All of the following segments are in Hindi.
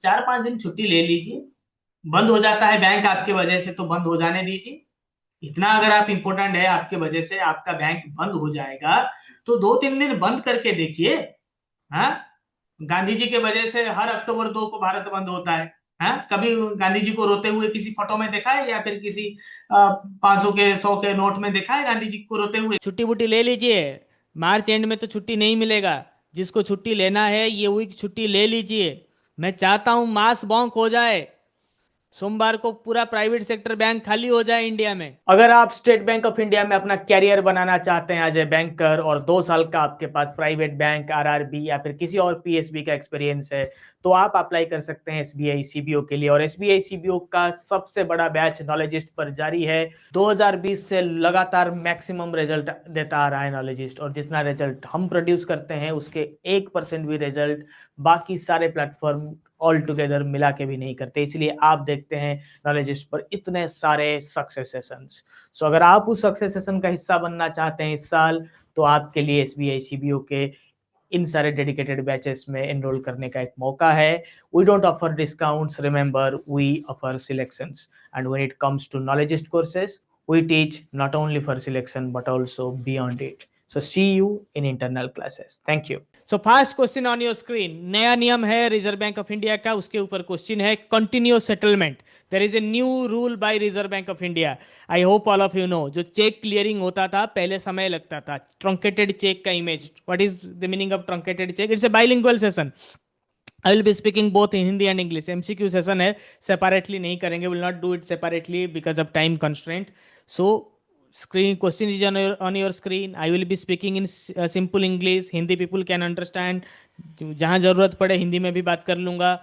4-5 दिन छुट्टी ले लीजिए। बंद हो जाता है बैंक आपके वजह से तो बंद हो जाने दीजिए। इतना अगर आप इंपॉर्टेंट है आपके वजह से आपका बैंक बंद हो जाएगा तो 2-3 दिन बंद करके देखिए। हाँ, गांधी जी के वजह से हर अक्टूबर 2 को भारत बंद होता है। हाँ, कभी गांधी जी को रोते हुए किसी फोटो में देखा है या फिर किसी 500 के 100 के नोट में देखा है गांधी जी को रोते हुए? छुट्टी वुट्टी ले लीजिए। मार्च एंड में तो छुट्टी नहीं मिलेगा। जिसको छुट्टी लेना है ये वीक छुट्टी ले लीजिए। मैं चाहता हूं मास बॉन्क हो जाए, सोमवार को पूरा प्राइवेट सेक्टर बैंक खाली हो जाए इंडिया में। अगर आप स्टेट बैंक ऑफ इंडिया में अपना कैरियर बनाना चाहते हैं एज ए बैंकर और 2 साल का आपके पास प्राइवेट बैंक आरआरबी या फिर किसी और पीएसबी का एक्सपीरियंस है तो आप अप्लाई कर सकते हैं एसबीआई सीबीओ के लिए। और एसबीआई सीबीओ का सबसे बड़ा बैच नॉलेजिस्ट पर जारी है। 2020 से लगातार मैक्सिमम रिजल्ट देता आ रहा है नॉलेजिस्ट, और जितना रिजल्ट हम प्रोड्यूस करते हैं उसके 1% भी रिजल्ट बाकी सारे प्लेटफॉर्म ऑल टुगेदर मिला के भी नहीं करते। इसलिए आप देखते हैं नॉलेजिस्ट पर इतने सारे सक्सेस सेशंस। सो अगर आप उस सक्सेस सेशन का हिस्सा बनना चाहते हैं इस साल तो आपके लिए एसबीआई सीबीओ के इन सारे डेडिकेटेड बैचेस में एनरोल करने का एक मौका है। We don't offer discounts, remember we offer selections, and when it comes to नॉलेजिस्ट courses we teach not only for selection but also beyond it. So see you in internal classes. Thank you. So first question on your screen, नया नियम है रिजर्व बैंक ऑफ इंडिया का, उसके ऊपर क्वेश्चन है continuous settlement. There is a new rule by Reserve Bank of India. I hope all of you know, जो चेक क्लियरिंग होता था पहले समय लगता था, ट्रंकेटेड चेक का image. What is the meaning of truncated cheque? It's a bilingual session. I will be speaking both in Hindi and English. MCQ session है, सेपरेटली नहीं करेंगे, will not do it separately because of time constraint. So screen question is on your screen. I will be speaking in simple English, Hindi people can understand। जहाँ जरूरत पड़े हिंदी में भी बात कर लूँगा,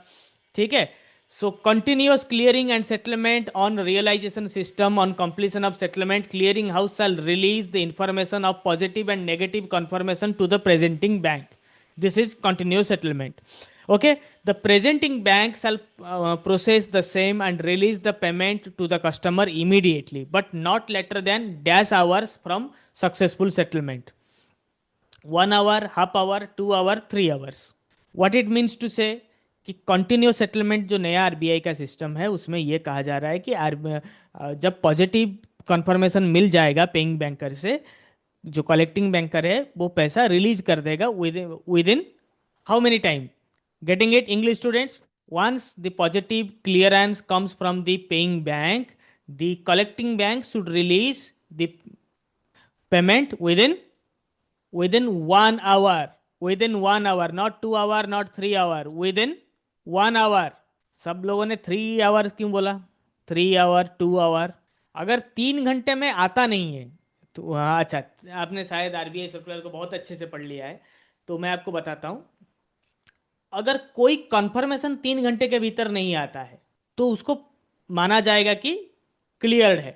ठीक है। So continuous clearing and settlement on realization system on completion of settlement, clearing house shall release the information of positive and negative confirmation to the presenting bank. This is continuous settlement. Okay, the presenting bank shall process the same and release the payment to the customer immediately, but not later than dash hours from successful settlement. 1 hour, half hour, 2 hour, 3 hours. What it means to say कि कंटिन्यूस सेटलमेंट जो नया आरबीआई का सिस्टम है उसमें यह कहा जा रहा है कि जब पॉजिटिव कंफर्मेशन मिल जाएगा पेइंग बैंकर से, जो कलेक्टिंग बैंकर है वो पैसा रिलीज कर देगा with in how many time? Getting it, English students? Once the positive clearance comes from the paying bank, the collecting bank should release the payment within 1 hour. Within 1 hour, not 2 hour, not 3 hour. Within 1 hour. सब लोगों ने 3 hours क्यों बोला? 3 hour, 2 hour। अगर 3 घंटे में आता नहीं है तो हाँ, अच्छा, आपने शायद आरबीआई सर्कुलर को बहुत अच्छे से पढ़ लिया है, तो मैं आपको बताता हूँ। अगर कोई कंफर्मेशन 3 घंटे के भीतर नहीं आता है तो उसको माना जाएगा कि क्लियर्ड है,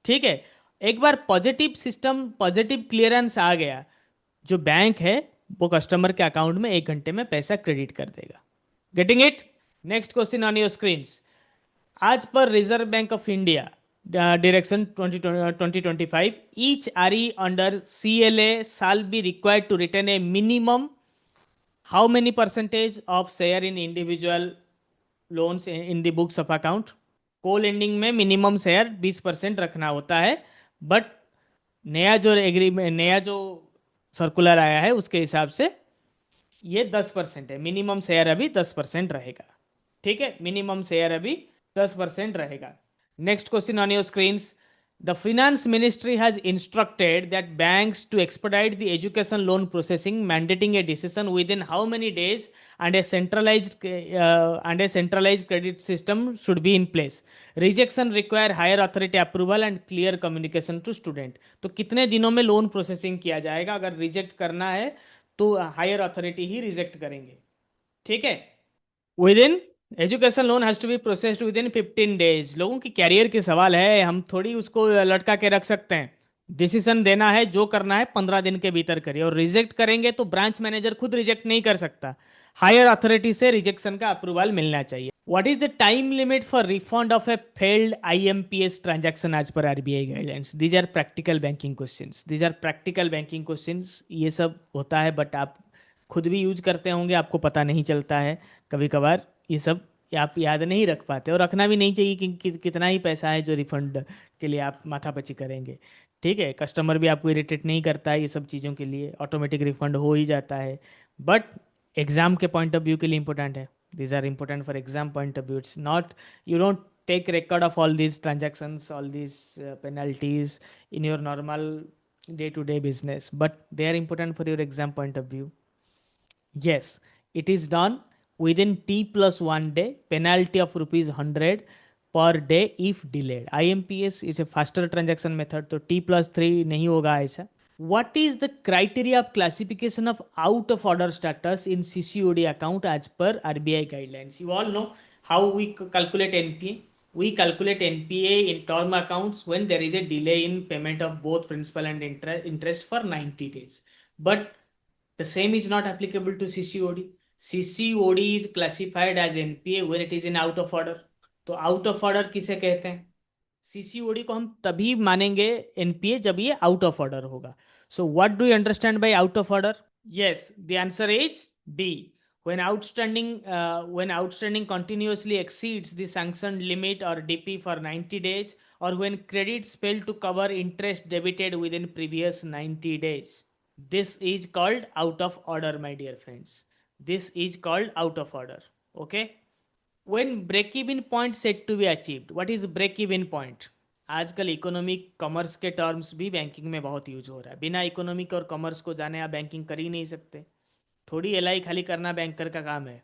ठीक है। एक बार पॉजिटिव सिस्टम, पॉजिटिव क्लियरेंस आ गया, जो बैंक है वो कस्टमर के अकाउंट में 1 घंटे में पैसा क्रेडिट कर देगा। Getting it? Next question on your screen. आज पर Reserve Bank of India direction 2025, each RE under CLA shall be required to return a minimum how many percentage of share in individual loans in the books of account? को लेंडिंग में मिनिमम शेयर 20% रखना होता है, बट नया जो सर्कुलर आया है उसके हिसाब से ये 10% है। मिनिमम शेयर अभी 10% रहेगा, ठीक है। मिनिमम शेयर अभी 10% रहेगा। Next question on your screen. The Finance Ministry has instructed that banks to expedite the education loan processing, mandating a decision within how many days, and a centralized credit system should be in place. Rejection require higher authority approval and clear communication to student. तो कितने दिनों में लोन प्रोसेसिंग किया जाएगा? अगर रिजेक्ट करना है तो हायर अथॉरिटी ही रिजेक्ट करेंगे, ठीक है। Within education loan has to be processed within 15 days। लोगों की कैरियर के सवाल है, हम थोड़ी उसको लटका के रख सकते हैं। डिसीजन देना है, जो करना है 15 दिन के भीतर करिए। और रिजेक्ट करेंगे तो ब्रांच मैनेजर खुद रिजेक्ट नहीं कर सकता, हायर अथॉरिटी से रिजेक्शन का अप्रूवल मिलना चाहिए। What is the time limit for refund of a failed IMPS transaction as per RBI guidelines? These are practical banking questions, these are practical banking questions. ये सब होता है बट आप खुद भी यूज करते होंगे, आपको पता नहीं चलता है कभी कभार। ये सब आप याद नहीं रख पाते, और रखना भी नहीं चाहिए कितना ही पैसा है जो रिफंड के लिए आप माथापच्ची करेंगे। ठीक है, कस्टमर भी आपको इरिटेट नहीं करता है ये सब चीज़ों के लिए, ऑटोमेटिक रिफंड हो ही जाता है। बट एग्ज़ाम के पॉइंट ऑफ व्यू के लिए इंपॉर्टेंट है, these are important for exam point of view. It's not, you don't take record of all these transactions, all these penalties in your normal day to day business, but they are important for your exam point of view. Yes, it is done within T plus 1 day, penalty of rupees 100 per day if delayed. IMPS is a faster transaction method, तो T plus 3 नहीं होगा ऐसा. What is the criteria of classification of out of order status in CCOD account as per RBI guidelines? You all know how we calculate NPA. We calculate NPA in term accounts when there is a delay in payment of both principal and interest for 90 days. But the same is not applicable to CCOD. CCOD is classified as NPA when it is in out of order. तो out of order किसे कहते हैं? CCOD को हम तभी मानेंगे NPA जब ये out of order होगा. So what do you understand by out of order? Yes, the answer is B. When outstanding continuously exceeds the sanctioned limit or DP for 90 days, or when credits fail to cover interest debited within previous 90 days. This is called out of order, my dear friends. This is called out of order. Okay. When break even point set to be achieved, what is break even point? आजकल इकोनॉमिक कॉमर्स के टर्म्स भी बैंकिंग में बहुत यूज हो रहा है। बिना इकोनॉमिक और कॉमर्स को जाने आप बैंकिंग कर ही नहीं सकते। थोड़ी एलआई खाली करना बैंकर का काम है।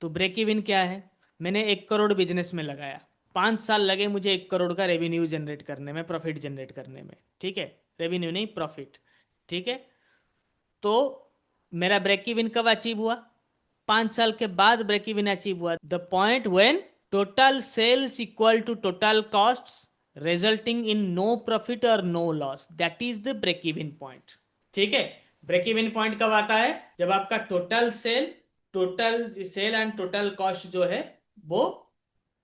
तो ब्रेक इवन क्या है? मैंने 1 करोड़ बिजनेस में लगाया, 5 साल लगे मुझे 1 करोड़ का रेवेन्यू जनरेट करने में, प्रॉफिट जनरेट करने में। ठीक है, रेवेन्यू नहीं, प्रॉफिट। ठीक है, तो मेरा ब्रेक इवन कब अचीव हुआ? 5 साल के बाद ब्रेक इवन अचीव हुआ। The point when total sales equal to total costs resulting in no profit और no loss, that is the break even point. ठीक है, ब्रेक इवन पॉइंट कब आता है? जब आपका total sale and total cost जो है वो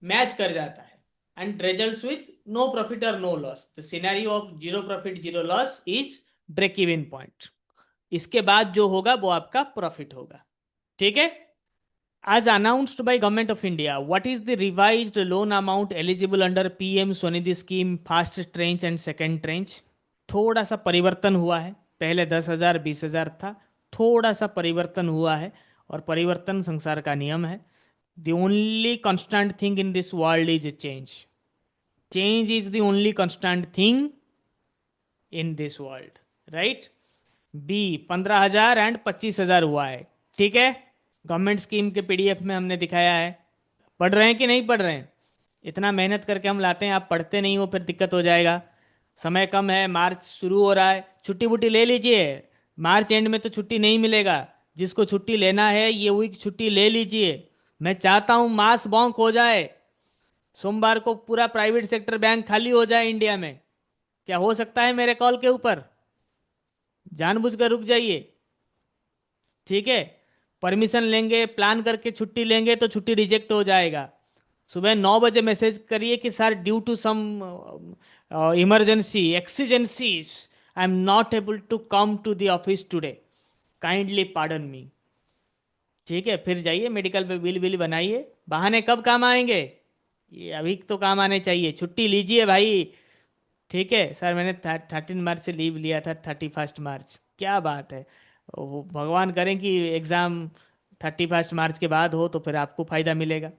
मैच कर जाता है and results with no profit और no loss. The scenario of zero profit zero loss is break even point. इसके बाद जो होगा वो आपका प्रॉफिट होगा। ठीक है, as announced by government of India, what is the revised loan amount eligible under PM Swanidhi scheme first tranche and second tranche? थोड़ा सा परिवर्तन हुआ है, पहले 10,000 20,000 था, थोड़ा सा परिवर्तन हुआ है, और परिवर्तन संसार का नियम है। The only constant thing in this world is change. Change is the only constant thing in this world, right? B 15,000 and 25,000 हुआ है। ठीक है, गवर्नमेंट स्कीम के पीडीएफ में हमने दिखाया है। पढ़ रहे हैं कि नहीं पढ़ रहे हैं? इतना मेहनत करके हम लाते हैं, आप पढ़ते नहीं हो फिर दिक्कत हो जाएगा। समय कम है, मार्च शुरू हो रहा है, छुट्टी वुट्टी ले लीजिए। मार्च एंड में तो छुट्टी नहीं मिलेगा। जिसको छुट्टी लेना है ये वीक छुट्टी ले लीजिए। मैं चाहता हूं मास बॉन्क हो जाए, सोमवार को पूरा प्राइवेट सेक्टर बैंक खाली हो जाए इंडिया में। क्या हो सकता है मेरे कॉल के ऊपर? जानबूझकर रुक जाइए। ठीक है, परमिशन लेंगे, प्लान करके छुट्टी लेंगे तो छुट्टी रिजेक्ट हो जाएगा। सुबह 9 बजे मैसेज करिए कि sir due to some emergency exigencies I am not able to come to the office today, kindly pardon me. ठीक है, फिर जाइए मेडिकल पे बिल बिल बनाइए। बहाने कब काम आएंगे? ये अभी तो काम आने चाहिए। छुट्टी लीजिए भाई। ठीक है सर, मैंने 13 मार्च से लीव लिया था, 31 मार्च। क्या बात है, भगवान करें कि एग्ज़ाम 31 मार्च के बाद हो तो फिर आपको फ़ायदा मिलेगा।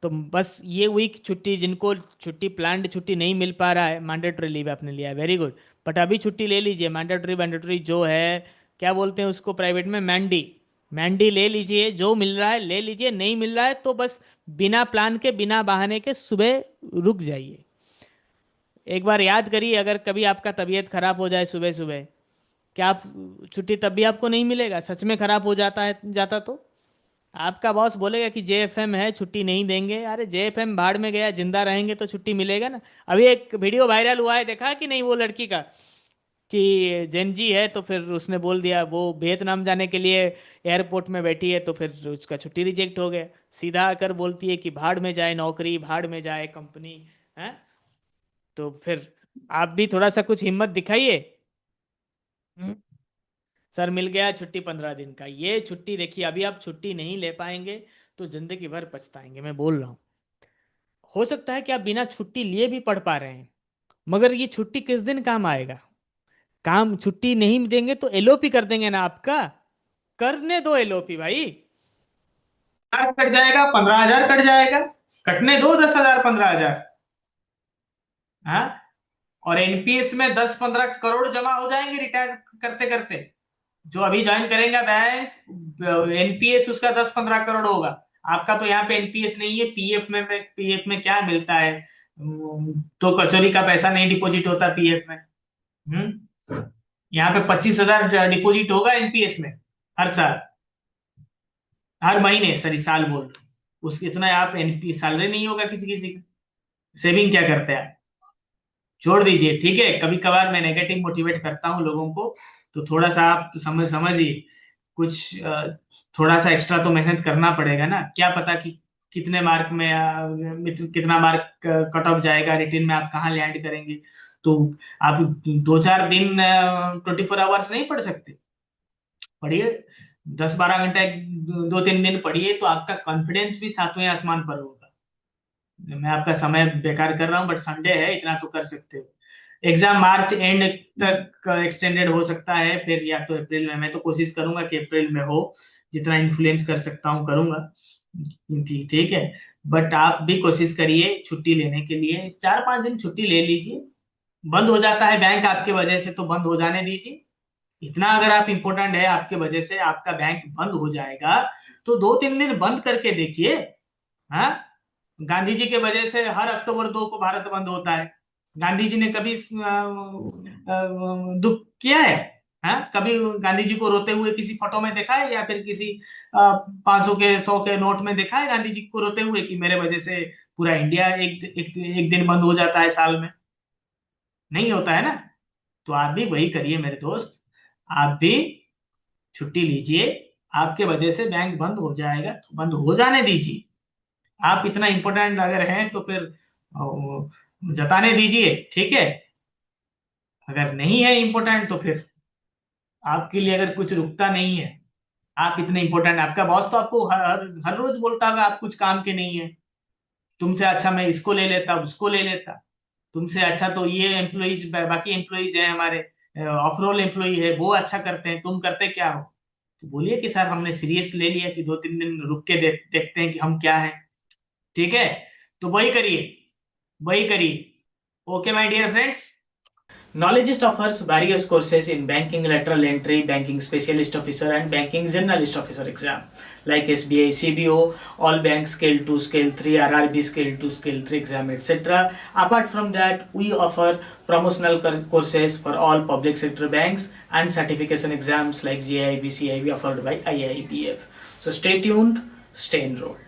तो बस ये वीक छुट्टी, जिनको छुट्टी प्लान्ड छुट्टी नहीं मिल पा रहा है, मैंडेटरी लीव आपने लिया है, वेरी गुड। बट अभी छुट्टी ले लीजिए, मैंडेटरी जो है, क्या बोलते हैं उसको प्राइवेट में, मैंडी। मैंडी ले लीजिए, जो मिल रहा है ले लीजिए, नहीं मिल रहा है तो बस बिना प्लान के बिना बहाने के सुबह रुक जाइए। एक बार याद करिए, अगर कभी आपका तबीयत खराब हो जाए सुबह सुबह, क्या आप छुट्टी तब भी आपको नहीं मिलेगा? सच में खराब हो जाता है जाता तो आपका बॉस बोलेगा कि जेएफएम है छुट्टी नहीं देंगे। अरे जेएफएम भाड़ में गया, जिंदा रहेंगे तो छुट्टी मिलेगा ना। अभी एक वीडियो वायरल हुआ है, देखा कि नहीं, वो लड़की का, कि जेनजी है तो फिर उसने बोल दिया वो वियतनाम जाने के लिए एयरपोर्ट में बैठी है, तो फिर उसका छुट्टी रिजेक्ट हो गया। सीधा आकर बोलती है कि भाड़ में जाए नौकरी, भाड़ में जाए कंपनी है। तो फिर आप भी थोड़ा सा कुछ हिम्मत दिखाइए। सर मिल गया छुट्टी 15 दिन का, ये छुट्टी देखिए, अभी आप छुट्टी नहीं ले पाएंगे तो जिंदगी भर पछताएंगे, मैं बोल रहा हूँ। हो सकता है कि आप बिना छुट्टी लिए भी पढ़ पा रहे हैं, मगर ये छुट्टी किस दिन काम आएगा? काम छुट्टी नहीं देंगे तो एलओपी कर देंगे ना आपका। करने दो एलओपी भाई। कट जाएगा, 15,000 कट जाएगा, कटने दो 10,000 15,000। हाँ, और एनपीएस में 10-15 करोड़ जमा हो जाएंगे रिटायर करते करते। जो अभी ज्वाइन करेगा बैंक, एनपीएस उसका 10-15 करोड़ होगा। आपका तो यहाँ पे एनपीएस नहीं है, पीएफ में क्या मिलता है? तो कचौरी का पैसा नहीं डिपॉजिट होता पीएफ में। यहाँ पे 25,000 डिपॉजिट होगा एनपीएस में हर साल, हर महीने, सॉरी साल बोल रहा हूं। उसके इतना आप एनपी सैलरी नहीं होगा किसी किसी का। सेविंग क्या करते हैं? छोड़ दीजिए, ठीक है। कभी कभार मैं नेगेटिव मोटिवेट करता हूँ लोगों को, तो थोड़ा सा आप समझिए। कुछ थोड़ा सा एक्स्ट्रा तो मेहनत करना पड़ेगा ना। क्या पता कि कितने मार्क में कितना मार्क कट ऑफ जाएगा, रिटेन में आप कहाँ लैंड करेंगे। तो आप 2-4 दिन 24 आवर्स नहीं पढ़ सकते। पढ़िए, 10-12 घंटे 2-3 दिन पढ़िए, तो आपका कॉन्फिडेंस भी सातवें आसमान पर होगा। मैं आपका समय बेकार कर रहा हूँ, बट संडे है, इतना तो कर सकते हो। एग्जाम मार्च एंड तक एक्सटेंडेड हो सकता है, फिर या तो अप्रैल में। मैं तो कोशिश करूंगा कि अप्रैल में हो, जितना इन्फ्लुएंस कर सकता हूँ करूंगा। ठीक है। बट आप भी कोशिश करिए छुट्टी लेने के लिए, 4-5 दिन छुट्टी ले लीजिए। बंद हो जाता है बैंक आपके वजह से, तो बंद हो जाने दीजिए। इतना अगर आप इंपॉर्टेंट है, आपके वजह से आपका बैंक बंद हो जाएगा, तो 2-3 दिन बंद करके देखिए। हाँ, गांधी जी के वजह से हर अक्टूबर 2 को भारत बंद होता है। गांधी जी ने कभी दुख किया है? हाँ, कभी गांधी जी को रोते हुए किसी फोटो में देखा है, या फिर किसी 500 के 100 के नोट में देखा है गांधी जी को रोते हुए कि मेरे वजह से पूरा इंडिया एक दिन बंद हो जाता है साल में? नहीं होता है ना। तो आप भी वही करिए मेरे दोस्त। आप भी छुट्टी लीजिए। आपके वजह से बैंक बंद हो जाएगा तो बंद हो जाने दीजिए। आप इतना इंपॉर्टेंट अगर हैं तो फिर जताने दीजिए, ठीक है। अगर नहीं है इंपॉर्टेंट तो फिर आपके लिए अगर कुछ रुकता नहीं है, आप इतने इंपॉर्टेंट, आपका बॉस तो आपको हर रोज बोलता होगा आप कुछ काम के नहीं है। तुमसे अच्छा मैं इसको ले लेता, उसको ले लेता। तुमसे अच्छा तो ये एम्प्लॉइज, बाकी एम्प्लॉइज हैं हमारे, ऑफ रोल एम्प्लॉई है, वो अच्छा करते हैं, तुम करते क्या हो? तो बोलिए कि सर हमने सीरियस ले लिया कि 2-3 दिन रुक के देखते हैं कि हम क्या हैं। ठीक है, तो वही करिए, वही करिए। Okay my dear friends. Knowledgeist offers various courses in banking lateral entry, banking specialist officer, and banking generalist officer exam, like SBI, CBO, all bank scale 2, scale 3, RRB scale 2, scale 3 exam, etc. Apart from that, we offer promotional courses for all public sector banks and certification exams like GIB, CIB offered by IIBF. So stay tuned, stay enrolled.